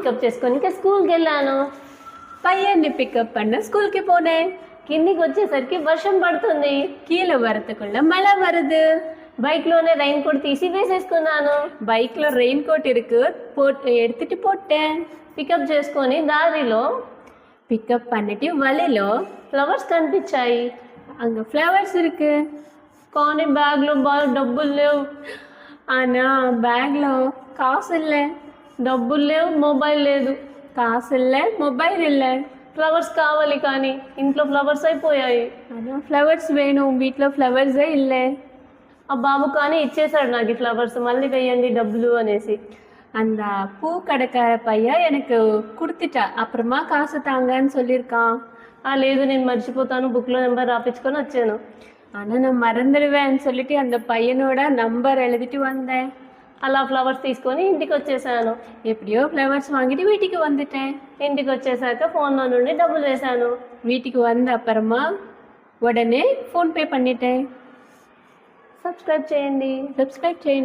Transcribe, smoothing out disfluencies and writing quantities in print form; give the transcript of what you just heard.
Pickup చేసుకొని ఇంకా స్కూల్కి వెళ్ళాను. பையனை பிக்கப் பண்ண ஸ்கூலுக்கு போனேன். కిందికి వచ్చేసరికి వర్షం పడుతుంది. கீழே வரத்துக்குள்ள மழை வருது. బైక్లోనే రైన్ కోట్ తీసి వేసేసుకున్నాను. பைக்ல ரெயின் கோட் இருக்கு, எடுத்துட்டு போட்டேன். పికప్ చేసుకొని దారిలో பிக்கப் பண்ணிட்டு வழிలో ఫ్లవర్స్ కనిపించాయి. அங்க ஃப்ளவர்ஸ் இருக்கு. కానీ బ్యాగ్లో డబ్బులు లేవు. ஆனா பேக்ல காசு இல்லை. డబ్బులు లేవు, మొబైల్ లేదు. காசு இல்லை, మొబైల్ இல்லை. ఫ్లవర్స్ కావాలి కానీ ఇంట్లో ఫ్లవర్స్ అయిపోయాయి. ஆனா ஃப்ளவர்ஸ் வேணும், வீட்டில் ஃப்ளவர்ஸே இல்லை. ఆ బాబు కానీ ఇచ్చేసాడు నాకు ఈ ఫ్లవర్స్, మళ్ళీ వేయండి డబ్బులు అనేసి. அந்த பூ கடைக்கார பையன் எனக்கு கொடுத்துட்டா, அப்புறமா காசு தாங்கன்னு சொல்லியிருக்கான். లేదు నేను మర్చిపోతాను, బుక్లో నెంబర్ రాపించుకొని వచ్చాను. ஆனால் நான் మరందరువేன்னு சொல்லிட்டு அந்த பையனோட நம்பர் எழுதிட்டு வந்தேன். అలా ఫ్లవర్స్ తీసుకొని ఇంటికి వచ్చేసాను. எப்படியோ ஃப்ளவர்ஸ் வாங்கிட்டு வீட்டுக்கு வந்துட்டேன். ఇంటికి వచ్చేసాక ఫోన్లో నుండి డబ్బులు వేశాను. வீட்டுக்கு வந்த அப்புறமா உடனே ஃபோன்பே பண்ணிட்டேன். సబ్స్క్రైబ్ చేయండి.